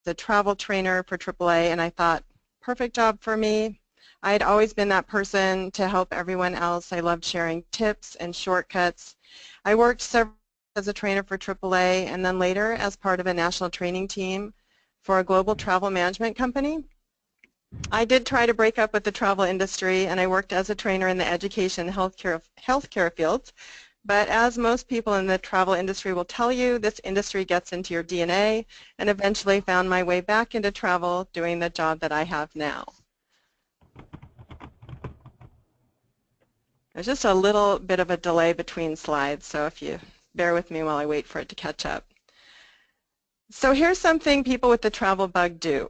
a travel trainer for AAA, and I thought, perfect job for me. I had always been that person to help everyone else. I loved sharing tips and shortcuts. I worked several years as a trainer for AAA and then later as part of a national training team for a global travel management company. I did try to break up with the travel industry, and I worked as a trainer in the education and healthcare fields. But as most people in the travel industry will tell you, this industry gets into your DNA, and eventually found my way back into travel doing the job that I have now. There's just a little bit of a delay between slides, so if you bear with me while I wait for it to catch up. So here's something people with the travel bug do.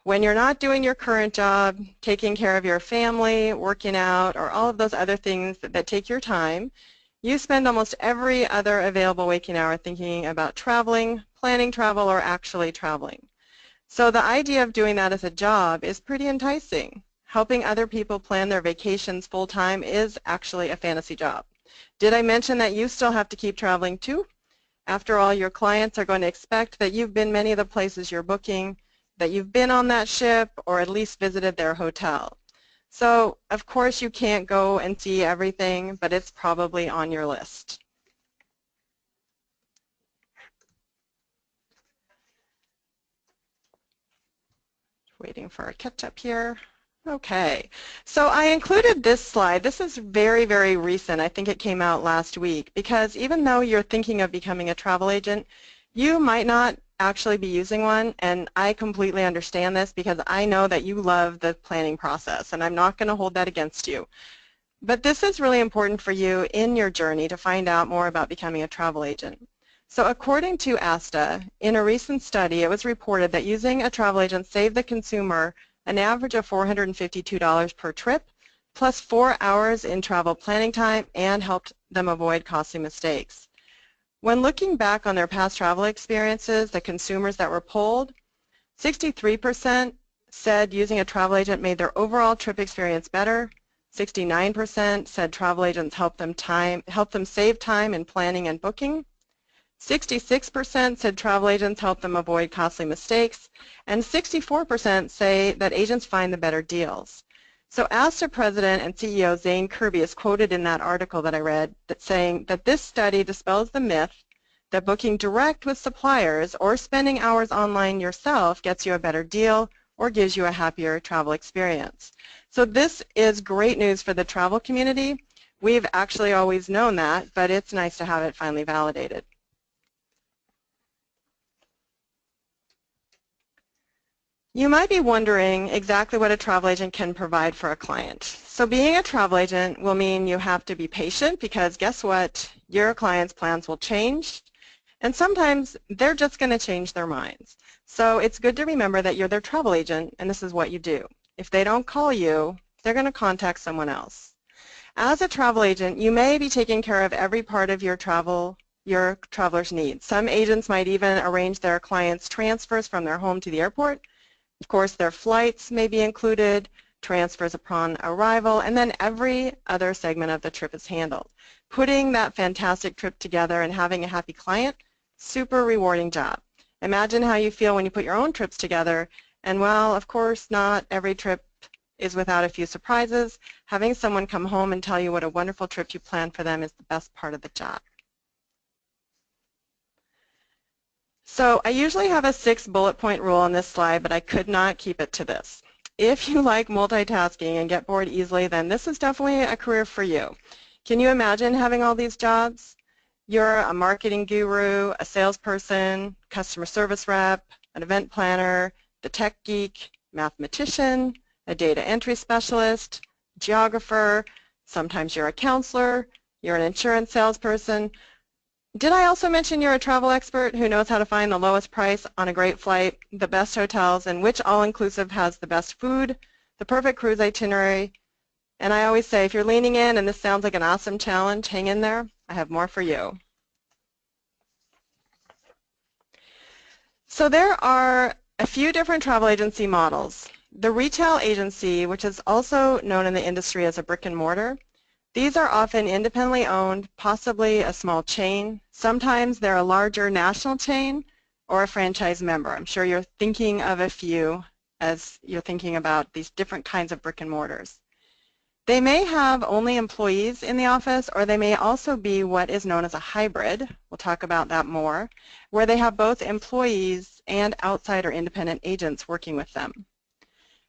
When you're not doing your current job, taking care of your family, working out, or all of those other things that take your time, you spend almost every other available waking hour thinking about traveling, planning travel, or actually traveling. So the idea of doing that as a job is pretty enticing. Helping other people plan their vacations full-time is actually a fantasy job. Did I mention that you still have to keep traveling too? After all, your clients are going to expect that you've been many of the places you're booking, that you've been on that ship, or at least visited their hotel. So, of course, you can't go and see everything, but it's probably on your list. Waiting for a catch-up here. Okay, so I included this slide. This is very, very recent. I think it came out last week, because even though you're thinking of becoming a travel agent, you might not actually be using one, and I completely understand this because I know that you love the planning process, and I'm not going to hold that against you. But this is really important for you in your journey to find out more about becoming a travel agent. So according to ASTA, in a recent study, it was reported that using a travel agent saved the consumer an average of $452 per trip, plus 4 hours in travel planning time, and helped them avoid costly mistakes. When looking back on their past travel experiences, the consumers that were polled, 63% said using a travel agent made their overall trip experience better. 69% said travel agents helped them save time in planning and booking. 66% said travel agents help them avoid costly mistakes, and 64% say that agents find the better deals. So ASTA President and CEO Zane Kirby is quoted in that article that I read saying that this study dispels the myth that booking direct with suppliers or spending hours online yourself gets you a better deal or gives you a happier travel experience. So this is great news for the travel community. We've actually always known that, but it's nice to have it finally validated. You might be wondering exactly what a travel agent can provide for a client. So being a travel agent will mean you have to be patient because guess what? Your client's plans will change, and sometimes they're just going to change their minds. So it's good to remember that you're their travel agent and this is what you do. If they don't call you, they're going to contact someone else. As a travel agent, you may be taking care of every part of your traveler's needs. Some agents might even arrange their clients' transfers from their home to the airport. Of course, their flights may be included, transfers upon arrival, and then every other segment of the trip is handled. Putting that fantastic trip together and having a happy client, super rewarding job. Imagine how you feel when you put your own trips together, and while, of course, not every trip is without a few surprises, having someone come home and tell you what a wonderful trip you planned for them is the best part of the job. So I usually have a 6-bullet point rule on this slide, but I could not keep it to this. If you like multitasking and get bored easily, then this is definitely a career for you. Can you imagine having all these jobs? You're a marketing guru, a salesperson, customer service rep, an event planner, the tech geek, mathematician, a data entry specialist, geographer, sometimes you're a counselor, you're an insurance salesperson. Did I also mention you're a travel expert who knows how to find the lowest price on a great flight, the best hotels, and which all-inclusive has the best food, the perfect cruise itinerary? And I always say, if you're leaning in and this sounds like an awesome challenge, hang in there. I have more for you. So there are a few different travel agency models. The retail agency, which is also known in the industry as a brick and mortar, these are often independently owned, possibly a small chain. Sometimes they're a larger national chain, or a franchise member. I'm sure you're thinking of a few as you're thinking about these different kinds of brick and mortars. They may have only employees in the office, or they may also be what is known as a hybrid. We'll talk about that more, where they have both employees and outside or independent agents working with them.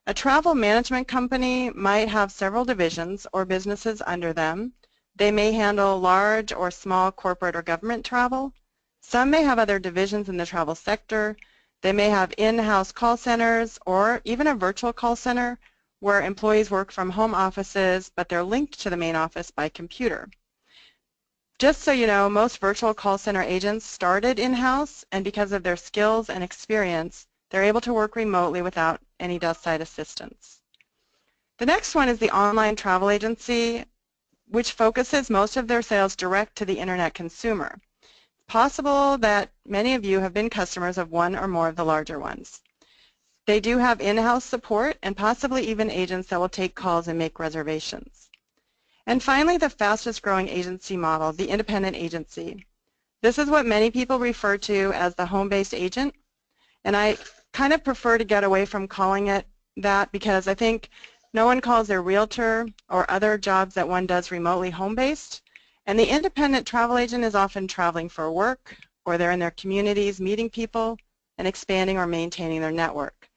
A travel management company might have several divisions or businesses under them. They may handle large or small corporate or government travel. Some may have other divisions in the travel sector. They may have in-house call centers or even a virtual call center where employees work from home offices, but they're linked to the main office by computer. Just so you know, most virtual call center agents started in-house, and because of their skills and experience, they're able to work remotely without any desk-side assistance. The next one is the online travel agency, which focuses most of their sales direct to the internet consumer. It's possible that many of you have been customers of one or more of the larger ones. They do have in-house support and possibly even agents that will take calls and make reservations. And finally, the fastest growing agency model, the independent agency. This is what many people refer to as the home-based agent, and I kind of prefer to get away from calling it that because I think no one calls their realtor or other jobs that one does remotely home-based, and the independent travel agent is often traveling for work, or they're in their communities meeting people and expanding or maintaining their network.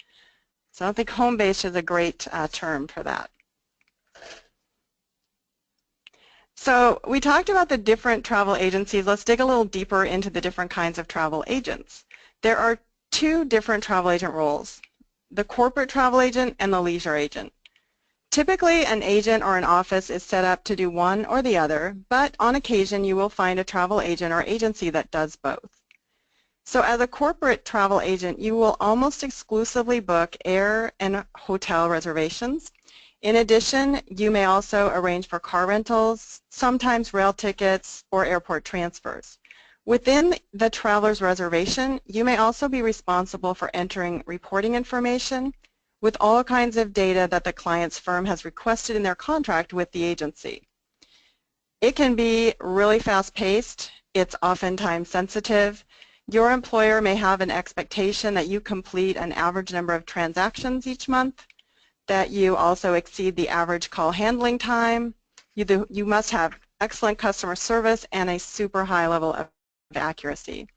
So I don't think home-based is a great term for that. So we talked about the different travel agencies. Let's dig a little deeper into the different kinds of travel agents. There are two different travel agent roles, the corporate travel agent and the leisure agent. Typically, an agent or an office is set up to do one or the other, but on occasion you will find a travel agent or agency that does both. So as a corporate travel agent, you will almost exclusively book air and hotel reservations. In addition, you may also arrange for car rentals, sometimes rail tickets, or airport transfers. Within the traveler's reservation, you may also be responsible for entering reporting information with all kinds of data that the client's firm has requested in their contract with the agency. It can be really fast-paced. It's oftentimes sensitive. Your employer may have an expectation that you complete an average number of transactions each month, that you also exceed the average call handling time. You must have excellent customer service and a super high level of accuracy.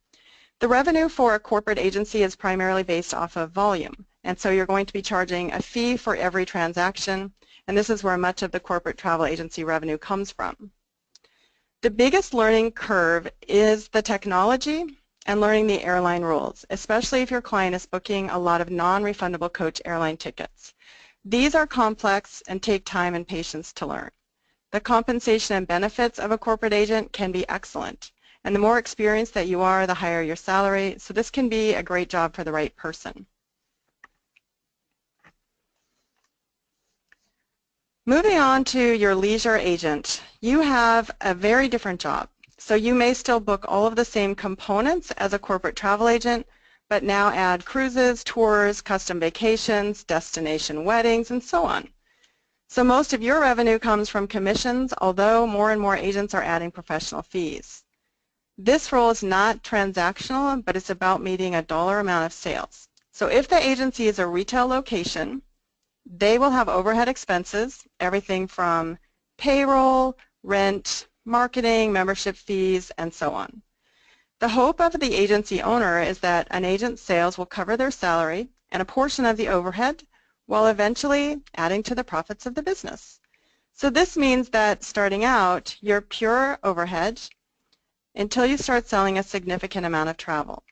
The revenue for a corporate agency is primarily based off of volume, and so you're going to be charging a fee for every transaction, and this is where much of the corporate travel agency revenue comes from. The biggest learning curve is the technology and learning the airline rules, especially if your client is booking a lot of non-refundable coach airline tickets. These are complex and take time and patience to learn. The compensation and benefits of a corporate agent can be excellent, and the more experienced that you are, the higher your salary, so this can be a great job for the right person. Moving on to your leisure agent, you have a very different job. So you may still book all of the same components as a corporate travel agent, but now add cruises, tours, custom vacations, destination weddings, and so on. So most of your revenue comes from commissions, although more and more agents are adding professional fees. This role is not transactional, but it's about meeting a dollar amount of sales. So if the agency is a retail location, they will have overhead expenses, everything from payroll, rent, marketing, membership fees, and so on. The hope of the agency owner is that an agent's sales will cover their salary and a portion of the overhead while eventually adding to the profits of the business. So this means that starting out, you're pure overhead until you start selling a significant amount of travel.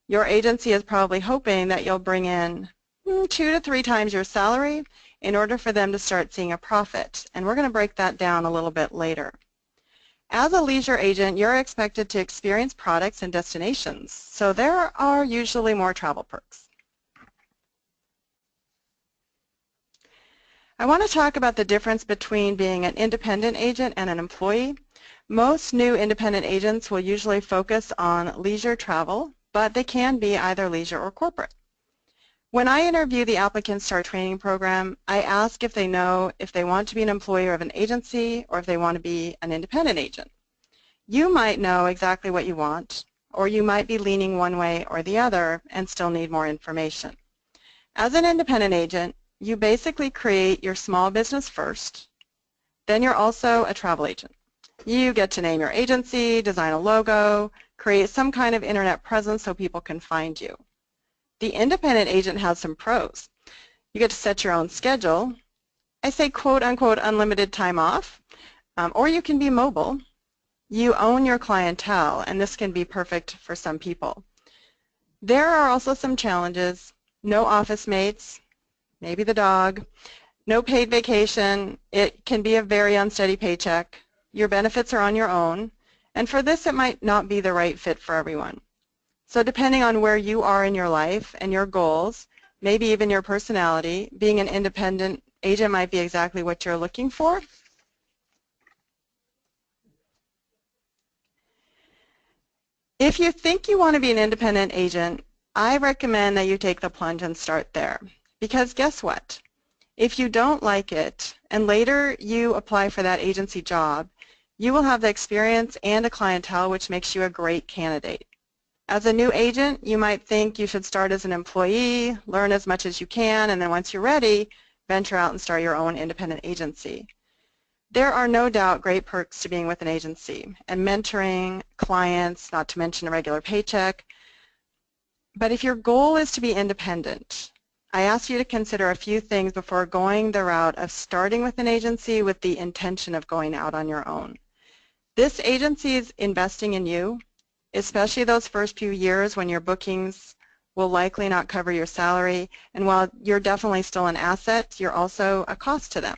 Your agency is probably hoping that you'll bring in 2 to 3 times your salary in order for them to start seeing a profit, and we're going to break that down a little bit later. As a leisure agent, you're expected to experience products and destinations, so there are usually more travel perks. I want to talk about the difference between being an independent agent and an employee. Most new independent agents will usually focus on leisure travel, but they can be either leisure or corporate. When I interview the applicants to our training program, I ask if they know if they want to be an employee of an agency or if they want to be an independent agent. You might know exactly what you want, or you might be leaning one way or the other and still need more information. As an independent agent, you basically create your small business first, then you're also a travel agent. You get to name your agency, design a logo, create some kind of internet presence so people can find you. The independent agent has some pros. You get to set your own schedule. I say quote-unquote unlimited time off, or you can be mobile. You own your clientele, and this can be perfect for some people. There are also some challenges. No office mates, maybe the dog, no paid vacation. It can be a very unsteady paycheck. Your benefits are on your own, and for this it might not be the right fit for everyone. So depending on where you are in your life and your goals, maybe even your personality, being an independent agent might be exactly what you're looking for. If you think you want to be an independent agent, I recommend that you take the plunge and start there. Because guess what? If you don't like it and later you apply for that agency job, you will have the experience and a clientele which makes you a great candidate. As a new agent, you might think you should start as an employee, learn as much as you can, and then once you're ready, venture out and start your own independent agency. There are no doubt great perks to being with an agency and mentoring clients, not to mention a regular paycheck. But if your goal is to be independent, I ask you to consider a few things before going the route of starting with an agency with the intention of going out on your own. This agency is investing in you, especially those first few years when your bookings will likely not cover your salary, and while you're definitely still an asset, you're also a cost to them.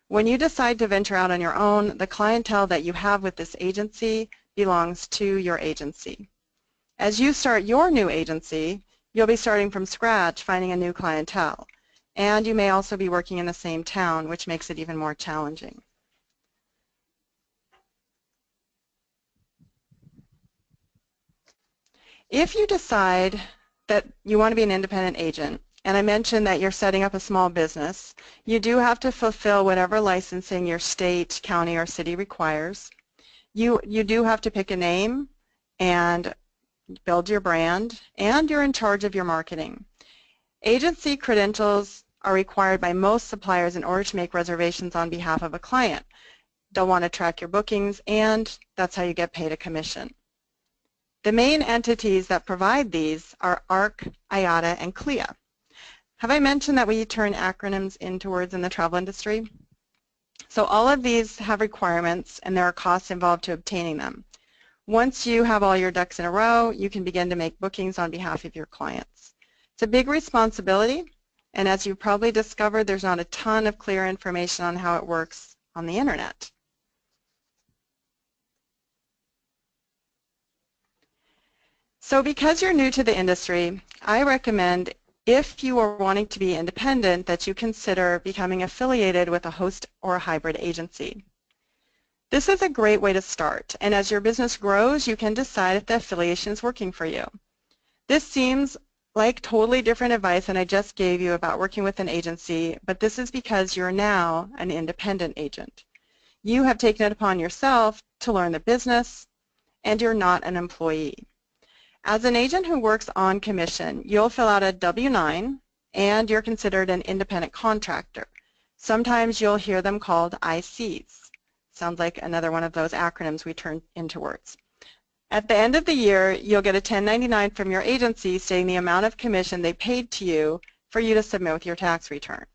When you decide to venture out on your own, the clientele that you have with this agency belongs to your agency. As you start your new agency, you'll be starting from scratch, finding a new clientele, and you may also be working in the same town, which makes it even more challenging. If you decide that you want to be an independent agent, and I mentioned that you're setting up a small business, you do have to fulfill whatever licensing your state, county, or city requires. You do have to pick a name and build your brand, and you're in charge of your marketing. Agency credentials are required by most suppliers in order to make reservations on behalf of a client. They'll want to track your bookings, and that's how you get paid a commission. The main entities that provide these are ARC, IATA, and CLIA. Have I mentioned that we turn acronyms into words in the travel industry? So all of these have requirements, and there are costs involved to obtaining them. Once you have all your ducks in a row, you can begin to make bookings on behalf of your clients. It's a big responsibility, and as you've probably discovered, there's not a ton of clear information on how it works on the internet. So because you're new to the industry, I recommend, if you are wanting to be independent, that you consider becoming affiliated with a host or a hybrid agency. This is a great way to start, and as your business grows, you can decide if the affiliation is working for you. This seems like totally different advice than I just gave you about working with an agency, but this is because you're now an independent agent. You have taken it upon yourself to learn the business, and you're not an employee. As an agent who works on commission, you'll fill out a W-9, and you're considered an independent contractor. Sometimes you'll hear them called ICs. Sounds like another one of those acronyms we turn into words. At the end of the year, you'll get a 1099 from your agency stating the amount of commission they paid to you for you to submit with your tax return.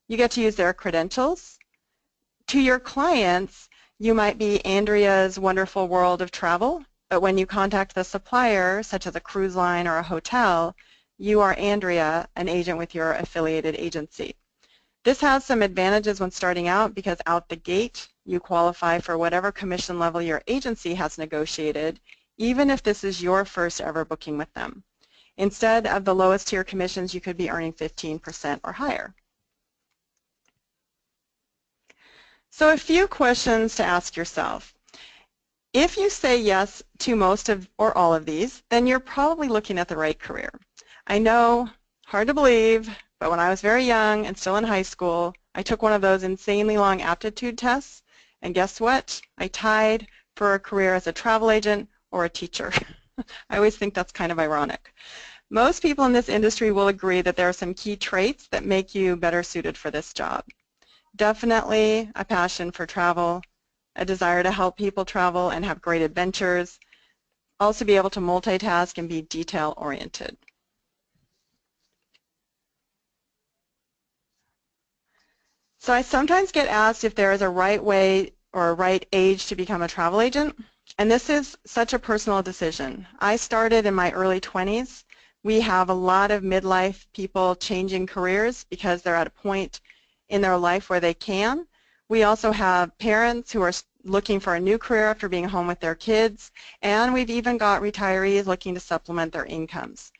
You get to use their credentials. To your clients, you might be Andrea's Wonderful World of Travel, but when you contact the supplier, such as a cruise line or a hotel, you are Andrea, an agent with your affiliated agency. This has some advantages when starting out because out the gate, you qualify for whatever commission level your agency has negotiated, even if this is your first ever booking with them. Instead of the lowest tier commissions, you could be earning 15% or higher. So a few questions to ask yourself. If you say yes to most of or all of these, then you're probably looking at the right career. I know, hard to believe, but when I was very young and still in high school, I took one of those insanely long aptitude tests, and guess what? I tied for a career as a travel agent or a teacher. I always think that's kind of ironic. Most people in this industry will agree that there are some key traits that make you better suited for this job. Definitely a passion for travel, a desire to help people travel and have great adventures, also be able to multitask and be detail-oriented. So I sometimes get asked if there is a right way or a right age to become a travel agent, and this is such a personal decision. I started in my early 20s. We have a lot of midlife people changing careers because they're at a point in their life where they can. We also have parents who are looking for a new career after being home with their kids, and we've even got retirees looking to supplement their incomes.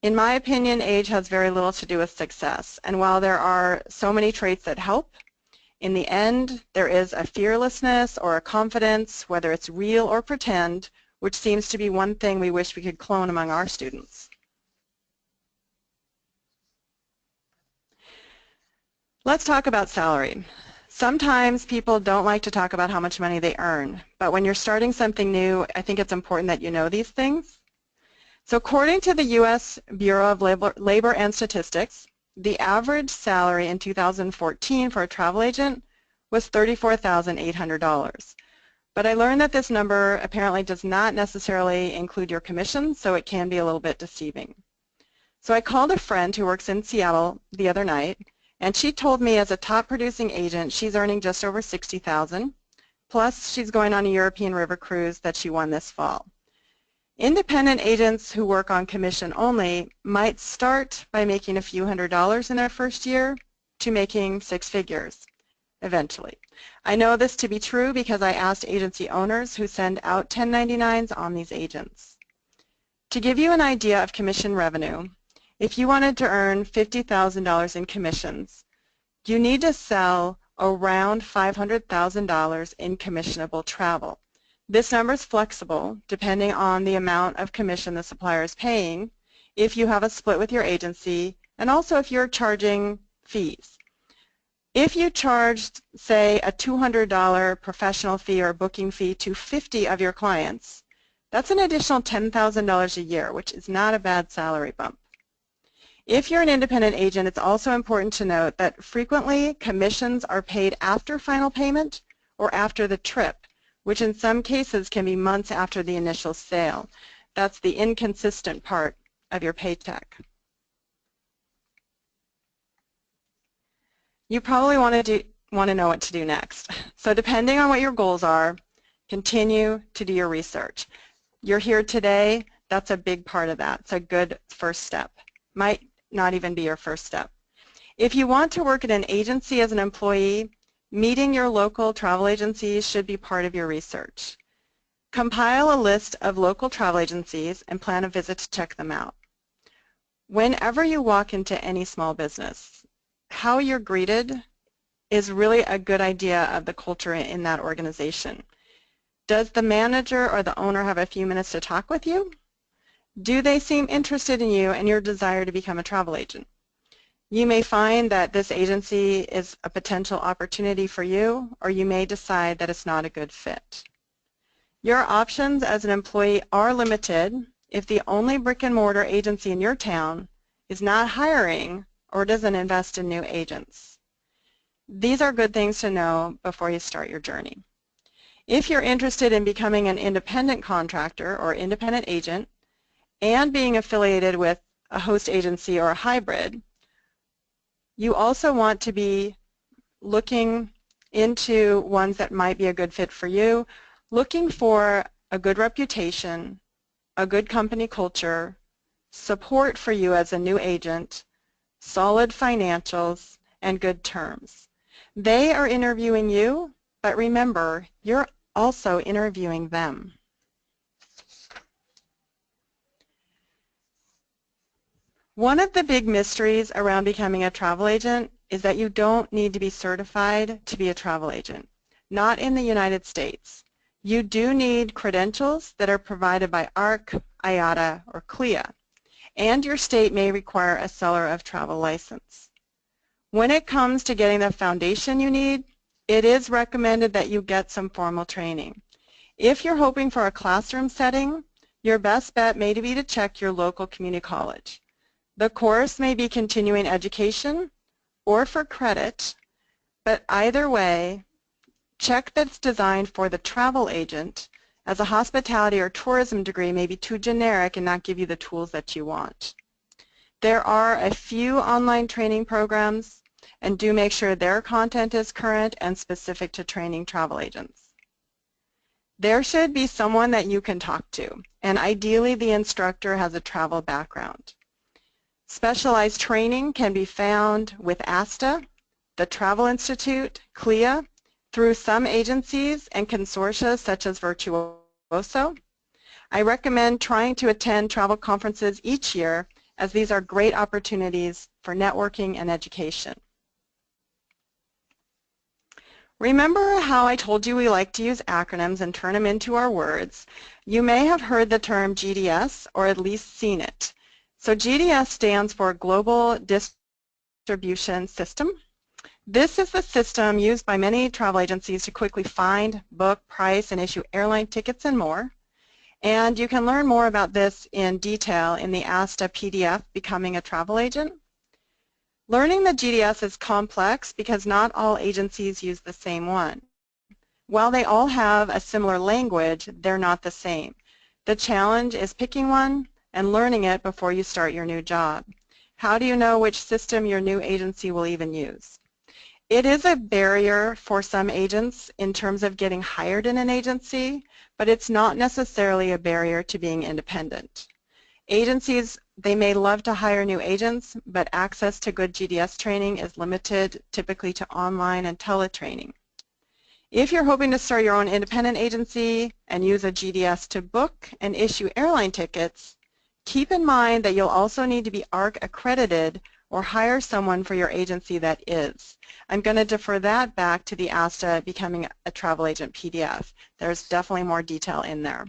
In my opinion, age has very little to do with success, and while there are so many traits that help, in the end there is a fearlessness or a confidence, whether it's real or pretend, which seems to be one thing we wish we could clone among our students. Let's talk about salary. Sometimes people don't like to talk about how much money they earn, but when you're starting something new, I think it's important that you know these things. So according to the U.S. Bureau of Labor and Statistics, the average salary in 2014 for a travel agent was $34,800. But I learned that this number apparently does not necessarily include your commission, so it can be a little bit deceiving. So I called a friend who works in Seattle the other night, and she told me as a top producing agent she's earning just over $60,000, plus she's going on a European river cruise that she won this fall. Independent agents who work on commission only might start by making a few $100s in their first year to making six figures eventually. I know this to be true because I asked agency owners who send out 1099s on these agents. To give you an idea of commission revenue, if you wanted to earn $50,000 in commissions, you need to sell around $500,000 in commissionable travel. This number is flexible depending on the amount of commission the supplier is paying, if you have a split with your agency, and also if you're charging fees. If you charged, say, a $200 professional fee or booking fee to 50 of your clients, that's an additional $10,000 a year, which is not a bad salary bump. If you're an independent agent, it's also important to note that frequently commissions are paid after final payment or after the trip, which in some cases can be months after the initial sale. That's the inconsistent part of your paycheck. You probably want to know what to do next. So depending on what your goals are, continue to do your research. You're here today, that's a big part of that. It's a good first step. Might not even be your first step. If you want to work at an agency as an employee, meeting your local travel agencies should be part of your research. Compile a list of local travel agencies and plan a visit to check them out. Whenever you walk into any small business, how you're greeted is really a good idea of the culture in that organization. Does the manager or the owner have a few minutes to talk with you? Do they seem interested in you and your desire to become a travel agent? You may find that this agency is a potential opportunity for you, or you may decide that it's not a good fit. Your options as an employee are limited if the only brick-and-mortar agency in your town is not hiring or doesn't invest in new agents. These are good things to know before you start your journey. If you're interested in becoming an independent contractor or independent agent and being affiliated with a host agency or a hybrid, you also want to be looking into ones that might be a good fit for you, looking for a good reputation, a good company culture, support for you as a new agent, solid financials, and good terms. They are interviewing you, but remember, you're also interviewing them. One of the big mysteries around becoming a travel agent is that you don't need to be certified to be a travel agent. Not in the United States. You do need credentials that are provided by ARC, IATA, or CLIA, and your state may require a seller of travel license. When it comes to getting the foundation you need, it is recommended that you get some formal training. If you're hoping for a classroom setting, your best bet may be to check your local community college. The course may be continuing education or for credit, but either way, check that it's designed for the travel agent, as a hospitality or tourism degree may be too generic and not give you the tools that you want. There are a few online training programs, and do make sure their content is current and specific to training travel agents. There should be someone that you can talk to, and ideally the instructor has a travel background. Specialized training can be found with ASTA, the Travel Institute, CLIA, through some agencies and consortia such as Virtuoso. I recommend trying to attend travel conferences each year, as these are great opportunities for networking and education. Remember how I told you we like to use acronyms and turn them into our words? You may have heard the term GDS or at least seen it. So GDS stands for Global Distribution System. This is the system used by many travel agencies to quickly find, book, price, and issue airline tickets and more. And you can learn more about this in detail in the ASTA PDF, Becoming a Travel Agent. Learning the GDS is complex because not all agencies use the same one. While they all have a similar language, they're not the same. The challenge is picking one and learning it before you start your new job. How do you know which system your new agency will even use? It is a barrier for some agents in terms of getting hired in an agency, but it's not necessarily a barrier to being independent. Agencies, they may love to hire new agents, but access to good GDS training is limited typically to online and teletraining. If you're hoping to start your own independent agency and use a GDS to book and issue airline tickets, keep in mind that you'll also need to be ARC accredited or hire someone for your agency that is. I'm going to defer that back to the ASTA Becoming a Travel Agent PDF. There's definitely more detail in there.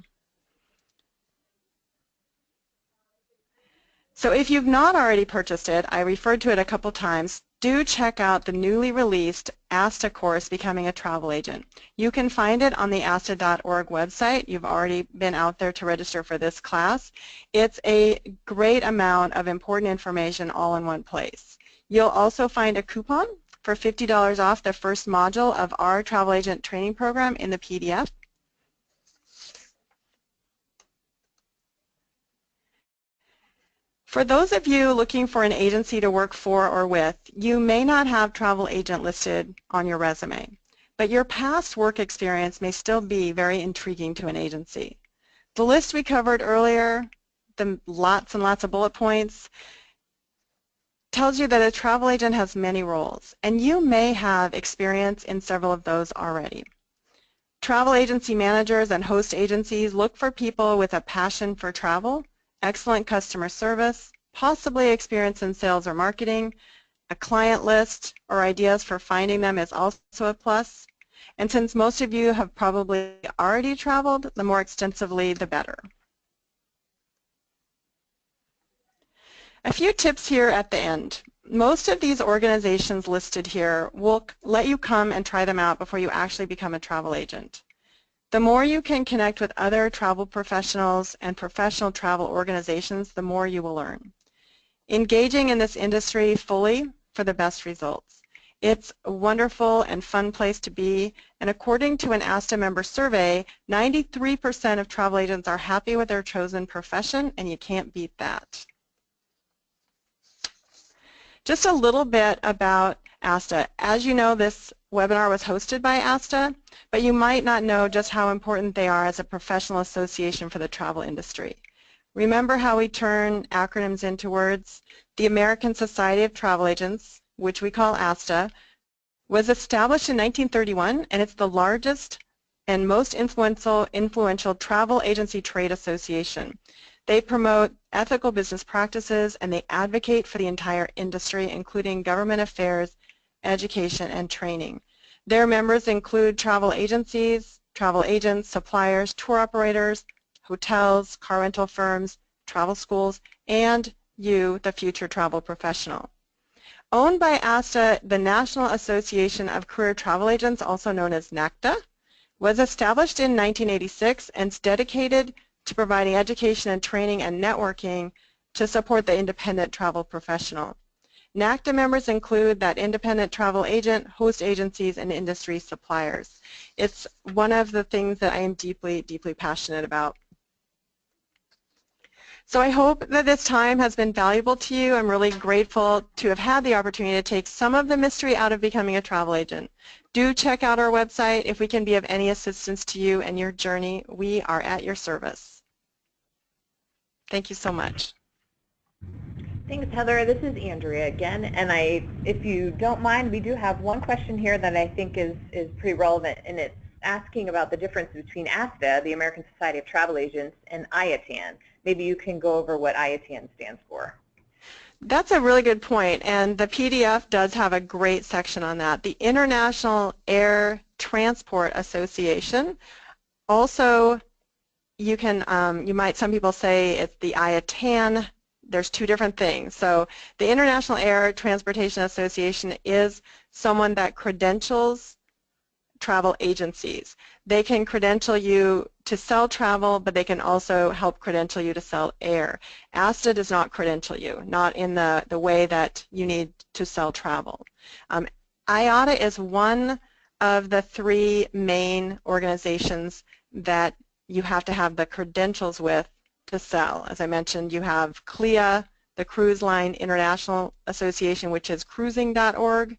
So if you've not already purchased it, I referred to it a couple times, do check out the newly released ASTA course, Becoming a Travel Agent. You can find it on the asta.org website. You've already been out there to register for this class. It's a great amount of important information all in one place. You'll also find a coupon for $50 off the first module of our travel agent training program in the PDF. For those of you looking for an agency to work for or with, you may not have travel agent listed on your resume, but your past work experience may still be very intriguing to an agency. The list we covered earlier, the lots and lots of bullet points, tells you that a travel agent has many roles, and you may have experience in several of those already. Travel agency managers and host agencies look for people with a passion for travel, excellent customer service, possibly experience in sales or marketing, a client list or ideas for finding them is also a plus. And since most of you have probably already traveled, the more extensively the better. A few tips here at the end. Most of these organizations listed here will let you come and try them out before you actually become a travel agent. The more you can connect with other travel professionals and professional travel organizations, the more you will learn. Engaging in this industry fully for the best results. It's a wonderful and fun place to be, and according to an ASTA member survey, 93% of travel agents are happy with their chosen profession, and you can't beat that. Just a little bit about ASTA. As you know, this webinar was hosted by ASTA, but you might not know just how important they are as a professional association for the travel industry. Remember how we turn acronyms into words? The American Society of Travel Agents, which we call ASTA, was established in 1931, and it's the largest and most influential travel agency trade association. They promote ethical business practices, and they advocate for the entire industry, including government affairs, education, and training. Their members include travel agencies, travel agents, suppliers, tour operators, hotels, car rental firms, travel schools, and you, the future travel professional. Owned by ASTA, the National Association of Career Travel Agents, also known as NACTA, was established in 1986 and is dedicated to providing education and training and networking to support the independent travel professional. NACTA members include that independent travel agent, host agencies, and industry suppliers. It's one of the things that I am deeply, deeply passionate about. So I hope that this time has been valuable to you. I'm really grateful to have had the opportunity to take some of the mystery out of becoming a travel agent. Do check out our website. If we can be of any assistance to you and your journey, we are at your service. Thank you so much. Thanks, Heather. This is Andrea again, and if you don't mind, we do have one question here that I think is pretty relevant, and it's asking about the difference between ASTA, the American Society of Travel Agents, and IATAN. Maybe you can go over what IATAN stands for. That's a really good point, and the PDF does have a great section on that. The International Air Transport Association. Also, you can, some people say it's the IATAN. There's two different things. So the International Air Transportation Association is someone that credentials travel agencies. They can credential you to sell travel, but they can also help credential you to sell air. ASTA does not credential you, not in the way that you need to sell travel. IATA is one of the three main organizations that you have to have the credentials with to sell. As I mentioned, you have CLIA, the Cruise Line International Association, which is cruising.org.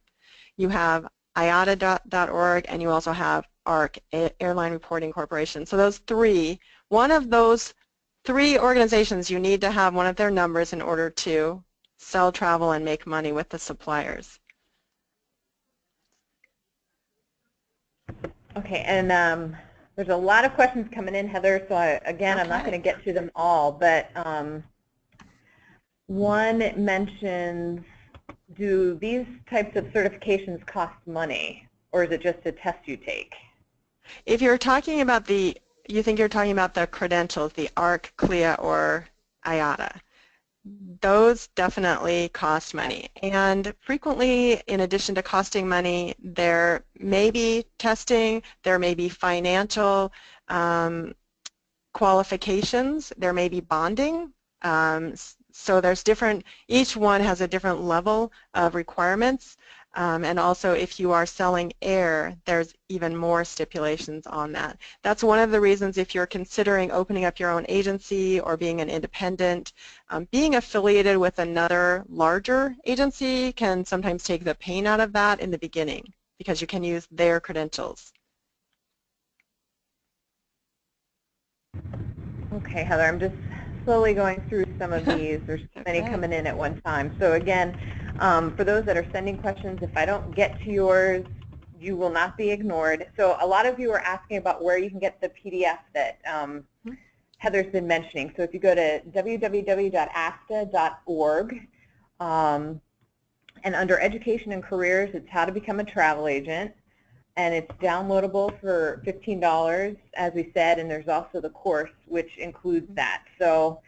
You have IATA.org, and you also have ARC, Airline Reporting Corporation. So those three, one of those three organizations, you need to have one of their numbers in order to sell travel and make money with the suppliers. Okay, and there's a lot of questions coming in, Heather, so again, I'm not going to get to them all, but one mentions, do these types of certifications cost money, or is it just a test you take? If you're talking about you think you're talking about the credentials, the ARC, CLIA, or IATA, those definitely cost money. And frequently, in addition to costing money, there may be testing, there may be financial qualifications, there may be bonding. So there's different, each one has a different level of requirements. And also, if you are selling air, there's even more stipulations on that. That's one of the reasons if you're considering opening up your own agency or being an independent, being affiliated with another larger agency can sometimes take the pain out of that in the beginning because you can use their credentials. Okay, Heather, I'm just slowly going through some of these. There's so many coming in at one time. So again, for those that are sending questions, if I don't get to yours, you will not be ignored. So a lot of you are asking about where you can get the PDF that Heather's been mentioning. So if you go to www.asta.org, and under Education and Careers, it's How to Become a Travel Agent. And it's downloadable for $15, as we said, and there's also the course, which includes that. So,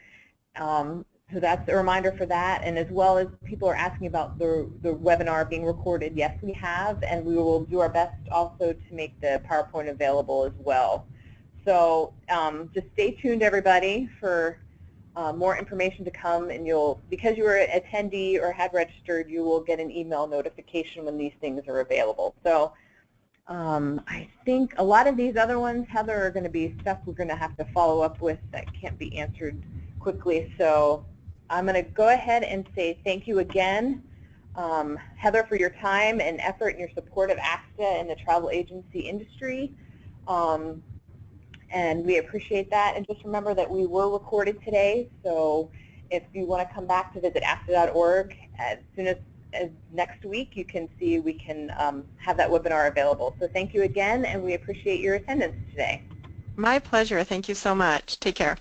so that's a reminder for that. And as well as people are asking about the webinar being recorded, yes, we have, and we will do our best also to make the PowerPoint available as well. So just stay tuned, everybody, for more information to come, and because you are an attendee or had registered, you will get an email notification when these things are available. So. I think a lot of these other ones, Heather, are going to be stuff we're going to have to follow up with that can't be answered quickly. So I'm going to go ahead and say thank you again, Heather, for your time and effort and your support of ASTA and the travel agency industry. And we appreciate that. And just remember that we were recorded today. So if you want to come back to visit asta.org as soon as next week, you can see we can have that webinar available. So thank you again, and we appreciate your attendance today. My pleasure. Thank you so much. Take care.